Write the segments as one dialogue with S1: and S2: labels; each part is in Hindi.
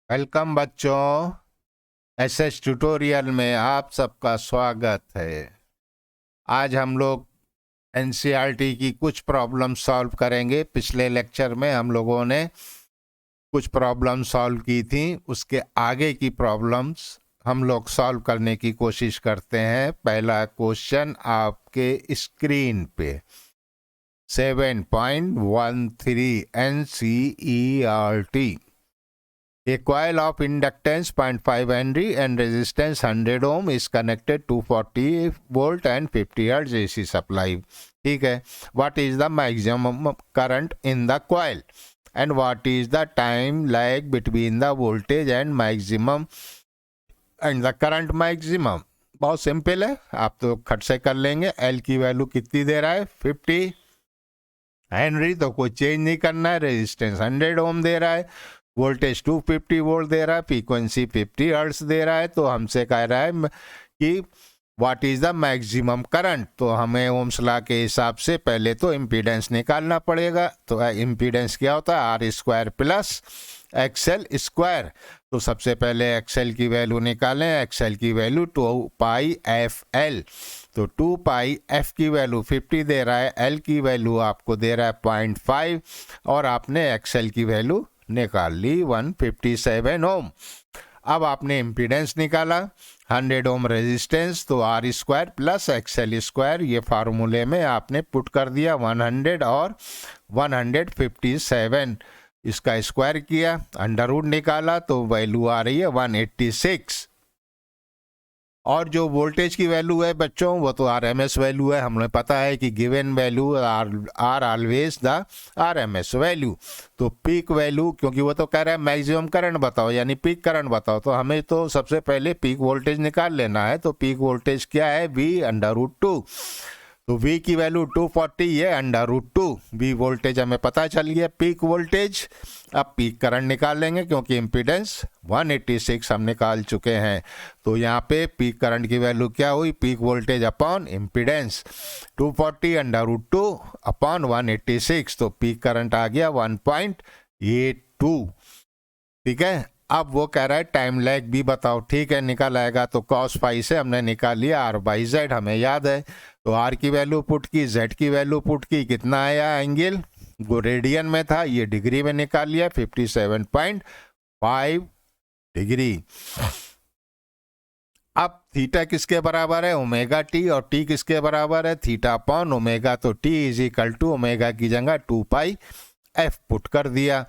S1: वेलकम बच्चों। एसएस ट्यूटोरियल में आप सबका स्वागत है। आज हम लोग एनसीईआरटी की कुछ प्रॉब्लम सॉल्व करेंगे। पिछले लेक्चर में हम लोगों ने कुछ प्रॉब्लम सॉल्व की थी, उसके आगे की प्रॉब्लम्स हम लोग सॉल्व करने की कोशिश करते हैं। पहला क्वेश्चन आपके स्क्रीन पे 7.13 NCERT. A coil of inductance 0.5 Henry and resistance 100 ohm is connected to 40 volt and 50 hertz AC supply. ठीक है। What is the maximum current in the coil and what is the time lag between the voltage and maximum and the current maximum? बहुत सिंपल है, आप तो खट से कर लेंगे। L की वैल्यू कितनी दे रहा है? 50 हेनरी, तो कोई चेंज नहीं करना है। रेजिस्टेंस 100 ओम दे रहा है, वोल्टेज 250 वोल्ट दे रहा है, फ्रीक्वेंसी 50 हर्ट्ज दे रहा है। तो हमसे कह रहा है कि what is the maximum current. तो हमें ओम्स लॉ के हिसाब से पहले तो इम्पीडेंस निकालना पड़ेगा। तो इम्पीडेंस क्या होता है? R square plus XL square. तो सबसे पहले एक्सएल की वैल्यू निकालें। एक्सएल की वैल्यू 2 पाई एफ एल। तो 2 पाई एफ की वैल्यू 50 दे रहा है, एल की वैल्यू आपको दे रहा है 0.5 और आपने एक्सएल की वैल्यू निकाल ली 157 ओम। अब आपने इम्पीडेंस निकाला 100 ओम रेजिस्टेंस, तो R square plus XL square ये फार्मूले में आपने पुट कर दिया। 100 और 157 इसका स्क्वायर किया, अंडर रूट निकाला तो वैल्यू आ रही है 186। और जो वोल्टेज की वैल्यू है बच्चों वो तो आरएमएस वैल्यू है। हमें पता है कि given value are always the RMS value. तो पीक वैल्यू, क्योंकि वो तो कह रहा है मैक्सिमम करंट बताओ यानी पीक करंट बताओ, तो हमें तो सबसे पहले पीक वोल्टेज निकाल लेना है। तो पीक वोल्टेज क्या है? V under root 2। तो V की वैल्यू 240 ये अंडर रूट 2। V वोल्टेज हमें पता चल गया, पीक वोल्टेज। अब पीक करंट निकाल लेंगे क्योंकि इम्पीडेंस 186 हम निकाल चुके हैं। तो यहाँ पे पीक करंट की वैल्यू क्या हुई? Peak voltage upon impedance 240 under root 2 upon 186। तो पीक करंट आ गया 1.82। ठीक है। अब वो कह रहा है टाइम लैग भी बताओ। ठीक है, निकल आएगा। तो cos फाई से हमने निकाल लिया आर बाई जेड, हमें याद है। तो आर की वैल्यू पुट की, जेड की वैल्यू पुट की, कितना आया एंगल? वो रेडियन में था, ये डिग्री में निकाल लिया 57.5 डिग्री। अब थीटा किसके बराबर है? Omega T. और टी किसके बराबर है? Theta upon omega. तो T is equal to omega की जगह 2 पाई एफ पुट कर दिया।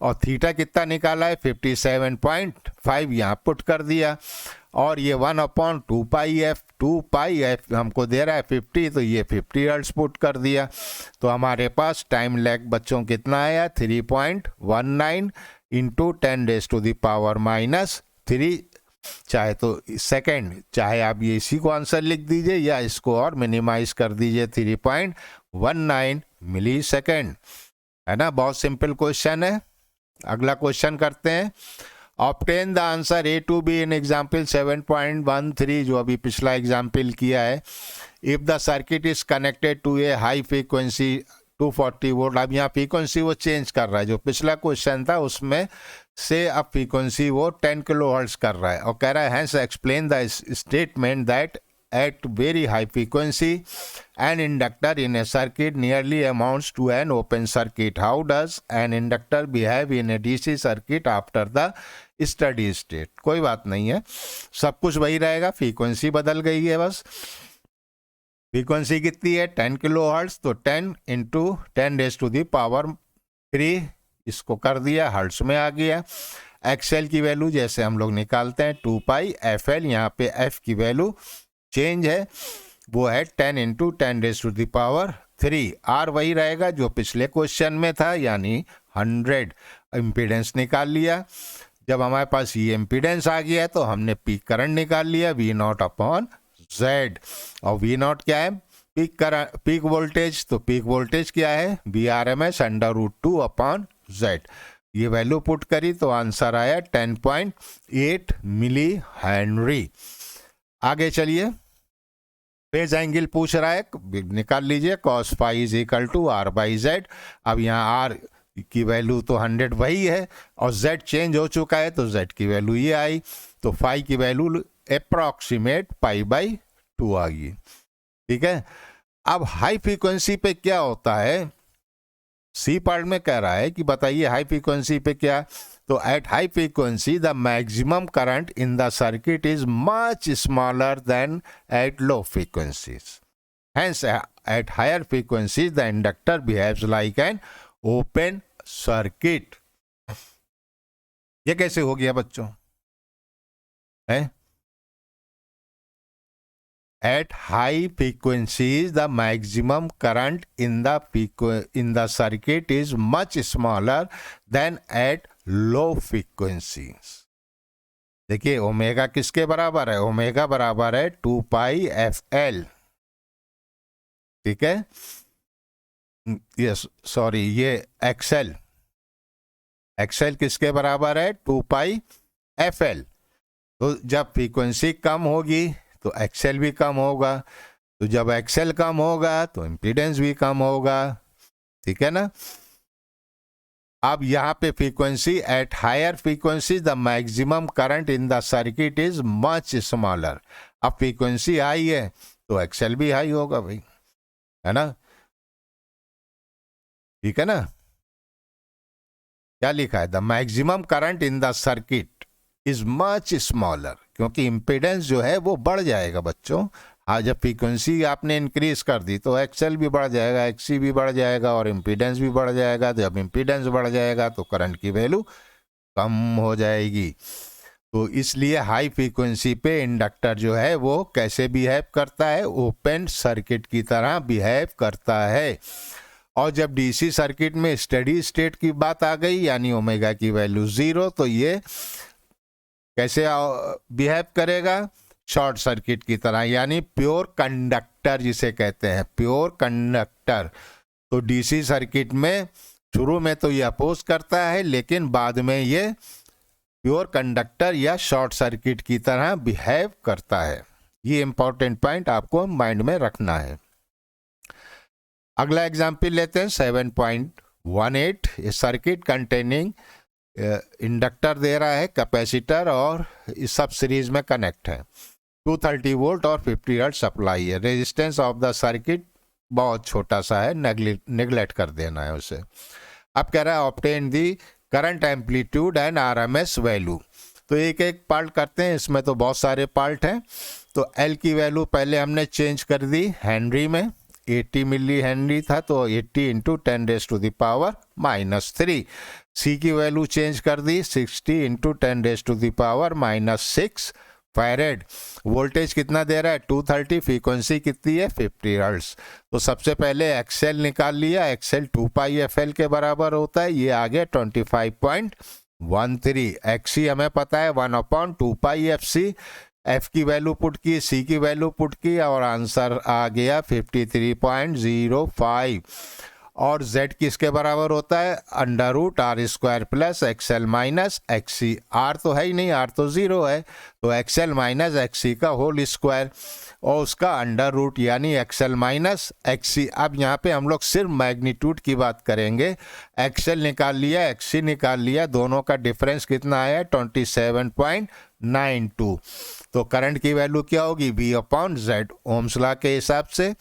S1: और थीटा कितना निकाला है? 57.5 यहाँ पुट कर दिया। और ये 1/2 पाई एफ, 2 पाई एफ हमको दे रहा है 50, तो ये 50 हर्ट्ज पुट कर दिया। तो हमारे पास टाइम लैग बच्चों कितना आया? 3.19 इंटू 10⁻⁻3, चाहे तो सेकेंड, चाहे आप ये इसी को आंसर लिख दीजिए या इसको और मिनिमाइज कर दीजिए, 3.19 मिली सेकेंड। है ना, बहुत सिंपल क्वेश्चन है। अगला क्वेश्चन करते हैं। Obtain the answer A to B in example 7.13, जो अभी पिछला एग्जाम्पल किया है। If the circuit is connected to a high frequency 240 volt. अब यहाँ फ्रीक्वेंसी वो चेंज कर रहा है, जो पिछला क्वेश्चन था उसमें से अब फ्रीक्वेंसी वो 10 किलो हर्ट्ज कर रहा है। और कह रहा है hence explain the statement that at very high frequency an inductor in a circuit nearly amounts to an open circuit. How does an inductor behave in a DC circuit after the steady state? कोई बात नहीं है, सब कुछ वही रहेगा, फ्रीक्वेंसी बदल गई है बस। फ्रीक्वेंसी कितनी है? 10 किलो हर्ट्ज। तो 10 इंटू 10⁻³ इसको कर दिया, हर्ट्ज में आ गया। एक्सएल की वैल्यू जैसे हम लोग निकालते हैं 2 पाई एफ एल। यहाँ पे एफ की वैल्यू चेंज है, वो है 10 इंटू 10⁻³ आर वही रहेगा जो पिछले क्वेश्चन में था, यानी 100। इम्पीडेंस निकाल लिया। जब हमारे पास ये इम्पीडेंस आ गया तो हमने पीक करंट निकाल लिया, वी नॉट अपॉन जेड। और वी नॉट क्या है? Peak current, peak voltage. तो पीक वोल्टेज क्या है? V R M S under root 2 upon Z. ये वैल्यू पुट करी तो आंसर आया 10.8 मिली हेनरी। आगे चलिए, फेज एंगल पूछ रहा है, निकाल लीजिए। cos phi is equal to R by Z. अब यहाँ आर की वैल्यू तो 100 वही है और z चेंज हो चुका है तो z की वैल्यू ये आई, तो फाई की वैल्यू अप्रॉक्सीमेट π/2 आ गई। ठीक है, अब हाई फ्रीक्वेंसी पे क्या होता है, सी पार्ट में कह रहा है कि बताइए हाई फ्रीक्वेंसी पे क्या, तो at high frequency the maximum current in the circuit is much smaller than at low frequencies, hence at higher frequencies the inductor behaves like an open circuit. ये कैसे हो गया बच्चों है? At high frequencies, the maximum current in the circuit is much smaller than at low frequencies. देखिए ओमेगा किसके बराबर है, ओमेगा बराबर है 2πfl। ठीक है, यस सॉरी ये एक्सएल, एक्सएल किसके बराबर है 2πfl। तो जब फ्रीक्वेंसी कम होगी तो एक्सएल भी कम होगा, तो जब एक्सएल कम होगा तो इम्पीडेंस भी कम होगा। ठीक है ना, अब यहाँ पे frequency at higher frequency the maximum current in the circuit is much smaller. अब फ्रीक्वेंसी हाई है तो एक्सएल भी हाई होगा भाई, है ना। ठीक है ना, क्या लिखा है, the maximum current in the circuit is much smaller, क्योंकि इम्पीडेंस जो है वो बढ़ जाएगा बच्चों। आज जब फ्रीक्वेंसी आपने इंक्रीज कर दी तो एक्सएल भी बढ़ जाएगा, एक्सी भी बढ़ जाएगा और इम्पीडेंस भी बढ़ जाएगा। जब इम्पीडेंस बढ़ जाएगा तो करंट की वैल्यू कम हो जाएगी। तो इसलिए हाई फ्रीक्वेंसी पे इंडक्टर जो है वो कैसे बिहेव करता है, ओपन सर्किट की तरह बिहेव करता है। और जब डीसी सर्किट में स्टेडी स्टेट की बात आ गई यानी ओमेगा की वैल्यू 0, तो ये कैसे बिहेव करेगा, शॉर्ट सर्किट की तरह, यानी प्योर कंडक्टर जिसे कहते हैं, प्योर कंडक्टर। तो डीसी सर्किट में शुरू में तो ये अपोज करता है लेकिन बाद में ये प्योर कंडक्टर या शॉर्ट सर्किट की तरह बिहेव करता है। ये इंपॉर्टेंट पॉइंट आपको माइंड में रखना है। अगला एग्जाम्पल लेते हैं 7.18। ए सर्किट कंटेनिंग इंडक्टर दे रहा है, कैपेसिटर और इस सब सीरीज में कनेक्ट है, 230 वोल्ट और 50 हर्ट्ज सप्लाई है। रेजिस्टेंस ऑफ द सर्किट बहुत छोटा सा है, नेग्लेक्ट कर देना है उसे। अब कह रहा है obtain the current amplitude and RMS value. तो एक एक पार्ट करते हैं, इसमें तो बहुत सारे पार्ट हैं। तो एल की वैल्यू पहले हमने चेंज कर दी हेनरी में, 80 मिली हेनरी था तो 80 इंटू 10⁻⁻3। सी की वैल्यू चेंज कर दी 60 इंटू 10⁻⁻6 फैरेड। वोल्टेज कितना दे रहा है 230, फ्रीक्वेंसी कितनी है 50 हर्ट्ज। तो सबसे पहले एक्सएल निकाल लिया, एक्सएल 2πfl के बराबर होता है, ये आ गया 25.13। एक्सी हमें पता है 1/2πfc। एफ की वैल्यू पुट की, सी की वैल्यू पुट की और आंसर आ गया 53.05। और z किसके बराबर होता है √r² plus X L minus X C. r तो है ही नहीं, r तो 0 है, तो एक्सएल माइनस एक्सी का होल स्क्वायर और उसका अंडर रूट यानी एक्सएल माइनस एक्सी। अब यहाँ पे हम लोग सिर्फ मैग्नीट्यूड की बात करेंगे। एक्सएल निकाल लिया, एक्सी निकाल लिया, दोनों का डिफरेंस कितना आया 27.92। तो करंट की वैल्यू क्या होगी V/Z, ओम्स लॉ के हिसाब से।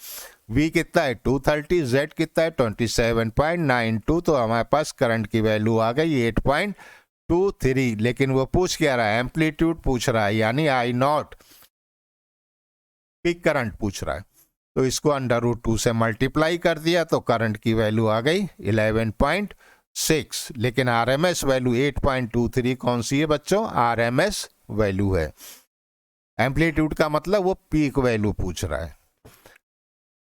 S1: V कितना है 230, Z कितना है 27.92। तो हमारे पास करंट की वैल्यू आ गई 8.23। लेकिन वो पूछ क्या रहा है, एम्पलीट्यूड पूछ रहा है, यानी I0 पीक करंट पूछ रहा है। तो इसको √2 से मल्टीप्लाई कर दिया तो करंट की वैल्यू आ गई 11.6। लेकिन आरएमएस वैल्यू 8.23 कौन सी है बच्चों, आरएमएस वैल्यू है। एम्पलीट्यूड का मतलब वो पीक वैल्यू पूछ रहा है।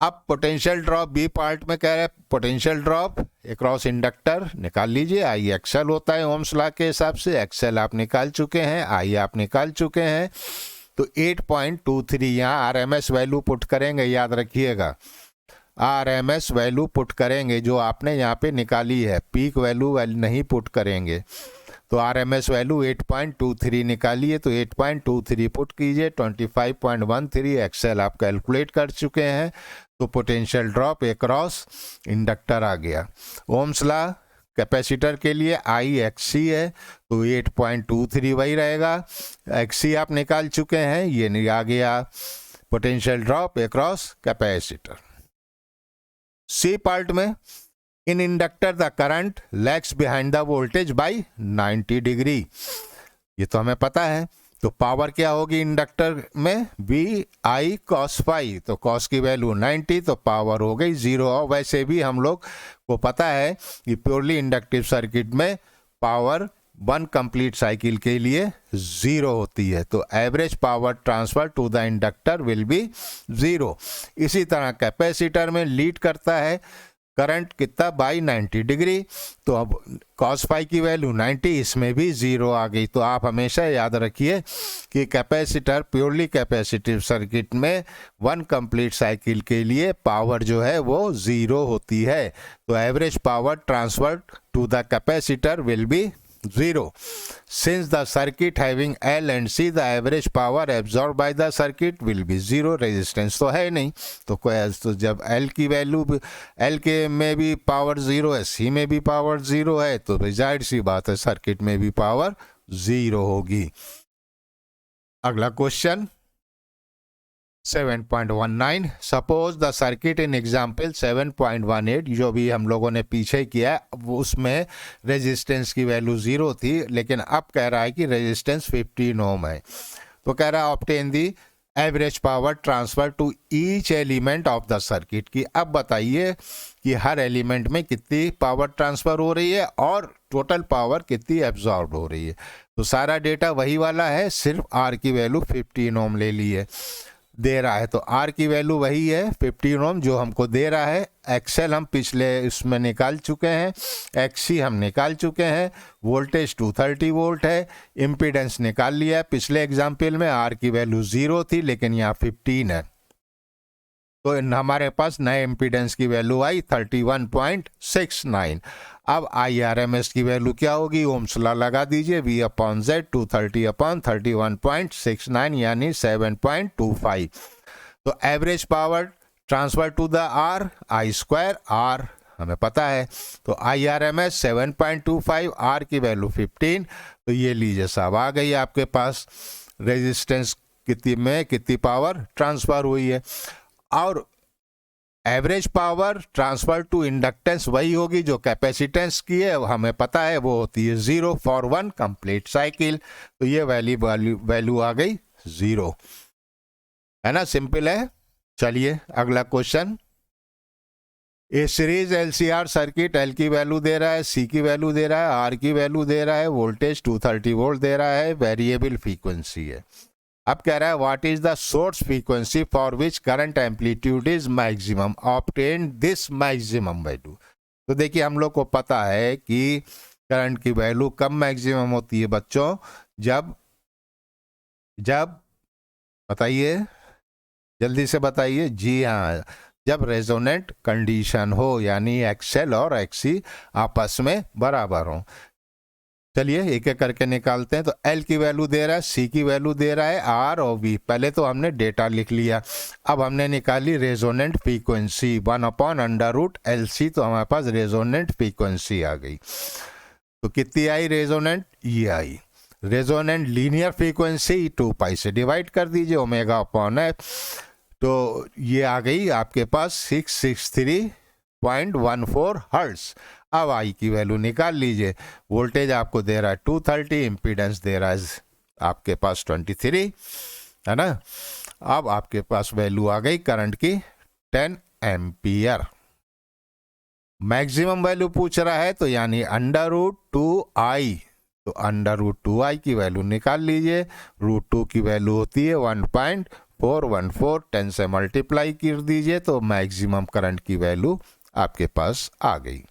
S1: अब पोटेंशियल ड्रॉप बी पार्ट में कह रहे हैं पोटेंशियल ड्रॉप अक्रॉस इंडक्टर निकाल लीजिए। आई एक्सएल होता है ओम्स लॉ के हिसाब से, एक्सएल आप निकाल चुके हैं, आई आप निकाल चुके हैं। तो 8.23 यहाँ आरएमएस वैल्यू पुट करेंगे, याद रखिएगा आरएमएस वैल्यू पुट करेंगे जो आपने यहाँ पे निकाली है, पीक वैल्यू नहीं पुट करेंगे। तो आरएमएस वैल्यू 8.23 निकालिए, तो 8.23 पुट कीजिए, 25.13 एक्सएल आप कैलकुलेट कर चुके हैं। तो पोटेंशियल ड्रॉप अक्रॉस इंडक्टर आ गया। ओम्स लॉ कैपेसिटर के लिए आई एक्सी है तो 8.23 वही रहेगा। एक्सी आप निकाल चुके हैं, ये नहीं आ गया potential drop across capacitor. C part में in inductor the current lags behind the voltage by 90 degree, ये तो हमें पता है। तो पावर क्या होगी इंडक्टर में, वी आई कॉस फाई, तो कॉस की वैल्यू 90 तो पावर हो गई 0। और वैसे भी हम लोग को पता है कि प्योरली इंडक्टिव सर्किट में पावर 1 कंप्लीट साइकिल के लिए 0 होती है, तो average power transfer to the inductor will be 0। इसी तरह कैपेसिटर में लीड करता है करंट कितना, बाई 90 डिग्री, तो अब कॉस फाई की वैल्यू 90, इसमें भी 0 आ गई। तो आप हमेशा याद रखिए कि कैपेसिटर प्योरली कैपेसिटिव सर्किट में 1 कंप्लीट साइकिल के लिए पावर जो है वो 0 होती है, तो average power transfer to the capacitor will be 0. Since the circuit having L and C, the average power absorbed by the circuit will be 0. Resistance तो है नहीं, तो जब L की वैल्यू L के में भी पावर 0 है, C में भी पावर 0 है, तो जाहिर सी बात है सर्किट में भी पावर 0 होगी। अगला question 7.19, suppose the circuit in example 7.18, जो भी हम लोगों ने पीछे किया वो उसमें रेजिस्टेंस की वैल्यू 0 थी, लेकिन अब कह रहा है कि रेजिस्टेंस 15 ओम है। तो कह रहा है obtain the average power transfer to each element of the circuit की। अब बताइए कि हर एलिमेंट में कितनी पावर ट्रांसफर हो रही है और टोटल पावर कितनी एब्जॉर्ब हो रही है। तो सारा डेटा वही वाला है, सिर्फ आर की वैल्यू 15 ओम ले ली है, दे रहा है। तो आर की वैल्यू वही है 15 ओम जो हमको दे रहा है। एक्सएल हम पिछले इसमें निकाल चुके हैं, एक्सी हम निकाल चुके हैं, वोल्टेज 230 वोल्ट है, इम्पीडेंस निकाल लिया है। पिछले एग्जाम्पल में आर की वैल्यू 0 थी लेकिन यहाँ 15 है, तो हमारे पास नए इम्पीडेंस की वैल्यू आई 31.69। अब IRMS की वैल्यू क्या होगी, ओम्स लॉ लगा दीजिए, V/Z 230/31.69 यानी 7.25। तो average power transfer to the R I square, R हमें पता है, तो IRMS 7.25, आर की वैल्यू 15। तो ये लीजिए साहब आ गई आपके पास रेजिस्टेंस कितनी पावर ट्रांसफर हुई है। और average power transfer to inductance वही होगी जो कैपेसिटेंस की है, हमें पता है वो होती है 0 फॉर 1 कंप्लीट साइकिल। तो ये वैल्यू आ गई 0, है ना, सिंपल है। चलिए अगला क्वेश्चन, ए सीरीज LCR सर्किट, L की वैल्यू दे रहा है, C की वैल्यू दे रहा है, R की वैल्यू दे रहा है, वोल्टेज 230 वोल्ट दे रहा है, वेरिएबल फ्रीक्वेंसी है। अब कह रहा है what is the source frequency for which current amplitude is maximum, obtain this maximum value. तो देखिए हम लोग को पता है कि करंट की वैल्यू कब मैक्सिमम होती है बच्चों, जब बताइए, जल्दी से बताइए। जी हाँ, जब रेजोनेंट कंडीशन हो, यानी एक्सएल और एक्सी आपस में बराबर हो। चलिए एक एक करके निकालते हैं। तो L की वैल्यू दे रहा है, C की वैल्यू दे रहा है, R और V। पहले तो हमने डेटा लिख लिया, अब हमने निकाली रेजोनेंट फ्रीक्वेंसी 1/√LC, तो हमारे पास रेजोनेंट फ्रीक्वेंसी आ गई। तो कितनी आई रेजोनेंट, ये आई। रेजोनेंट लीनियर फ्रीक्वेंसी 2π से डिवाइड कर दीजिए, ω/f, तो ये आ गई आपके पास 663.14 हर्ट्ज। अब आई की वैल्यू निकाल लीजिए, वोल्टेज आपको दे रहा है 230, इम्पीडेंस दे रहा है आपके पास 23, है ना। अब आपके पास वैल्यू आ गई करंट की 10 एम्पियर। मैक्सिमम वैल्यू पूछ रहा है तो यानी √2i, तो √2i की वैल्यू निकाल लीजिए। √2 की वैल्यू होती है 1.414, 10 से मल्टीप्लाई कर दीजिए तो मैक्सिमम करंट की वैल्यू आपके पास आ गई।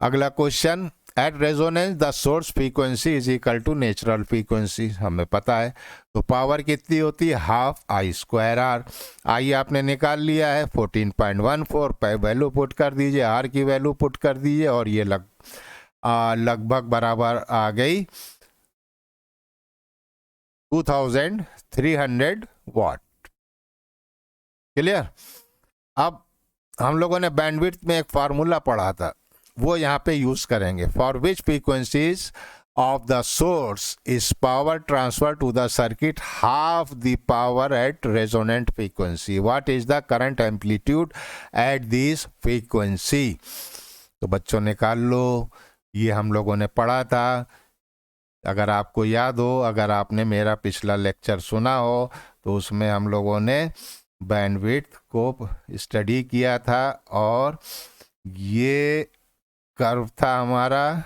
S1: अगला question, at resonance the source frequency is equal to natural frequency, हमें पता है। तो पावर कितनी होती है, हाफ I²R। आई आपने निकाल लिया है 14.14 पे वैल्यू पुट कर दीजिए, आर की वैल्यू पुट कर दीजिए और ये लगभग बराबर आ गई 2300 वाट। क्लियर। अब हम लोगों ने बैंडविड्थ में एक फार्मूला पढ़ा था, वो यहाँ पे यूज करेंगे। For which frequencies of the source is power transferred to the circuit half the power at resonant frequency. What is the current amplitude at this frequency? तो बच्चों निकाल लो, ये हम लोगों ने पढ़ा था। अगर आपको याद हो, अगर आपने मेरा पिछला लेक्चर सुना हो, तो उसमें हम लोगों ने बैंडविड्थ को स्टडी किया था और ये कर्व था हमारा,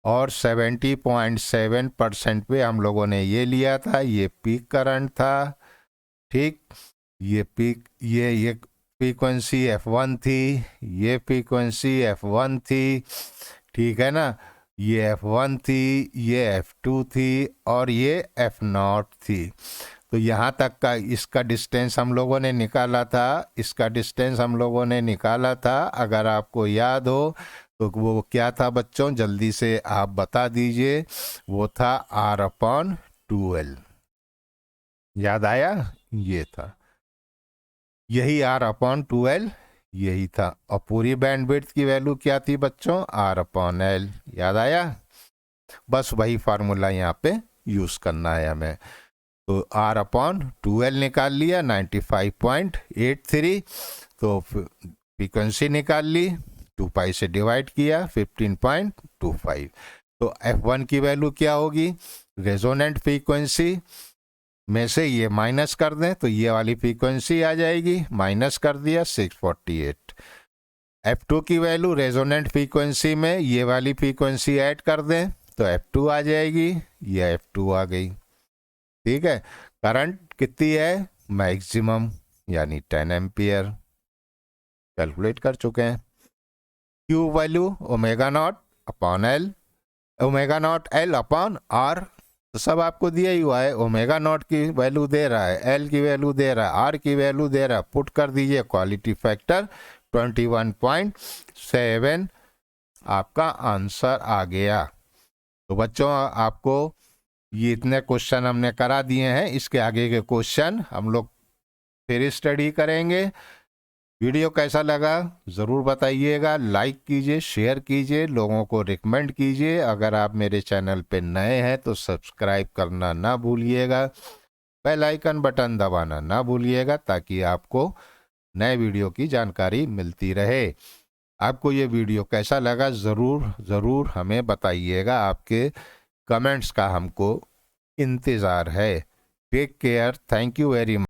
S1: और 70.7% पे हम लोगों ने ये लिया था। ये पीक करंट था, ठीक। ये पीक, ये फ्रीक्वेंसी F1 थी, ये फ्रीक्वेंसी F1 थी, ठीक है ना। ये F1 थी, ये F2 थी और ये F0 थी। तो यहाँ तक का इसका डिस्टेंस हम लोगों ने निकाला था, इसका डिस्टेंस हम लोगों ने निकाला था। अगर आपको याद हो तो वो क्या था बच्चों, जल्दी से आप बता दीजिए। वो था R/2L। याद आया? ये था, यही R/2L यही था। और पूरी बैंडविड्थ की वैल्यू क्या थी बच्चों? R/L। याद आया? बस वही फार्मूला यहाँ पे यूज करना है हमें। तो R/2L निकाल लिया 95.83, तो फ्रीक्वेंसी निकाल ली, 2 पाई से डिवाइड किया 15.25। तो F1 की वैल्यू क्या होगी? रेजोनेंट फ्रीक्वेंसी में से ये माइनस कर दें तो ये वाली फ्रीक्वेंसी आ जाएगी, माइनस कर दिया 648। F2 की वैल्यू रेजोनेंट फ्रीक्वेंसी में ये वाली फ्रीक्वेंसी ऐड कर दें तो F2 आ जाएगी, ये F2 आ गई, ठीक है। करंट कितनी है? मैक्सिमम, यानी 10 एम्पियर। कैलकुलेट कर चुके हैं। Q वैल्यू ω0/L, ω0L/R, तो सब आपको दिया ही हुआ है। ω0 की वैल्यू दे रहा है, L की वैल्यू दे रहा है, R की वैल्यू दे रहा है। पुट कर दीजिए, क्वालिटी फैक्टर 21.7 आपका आंसर आ गया। तो बच्चों आपको ये इतने क्वेश्चन हमने करा दिए हैं, इसके आगे के क्वेश्चन हम लोग फिर स्टडी करेंगे। वीडियो कैसा लगा ज़रूर बताइएगा, लाइक कीजिए, शेयर कीजिए, लोगों को रिकमेंड कीजिए। अगर आप मेरे चैनल पे नए हैं तो सब्सक्राइब करना ना भूलिएगा, बेल आइकन बटन दबाना ना भूलिएगा, ताकि आपको नए वीडियो की जानकारी मिलती रहे। आपको ये वीडियो कैसा लगा ज़रूर हमें बताइएगा, आपके कमेंट्स का हमको इंतज़ार है। Take care, thank you very much.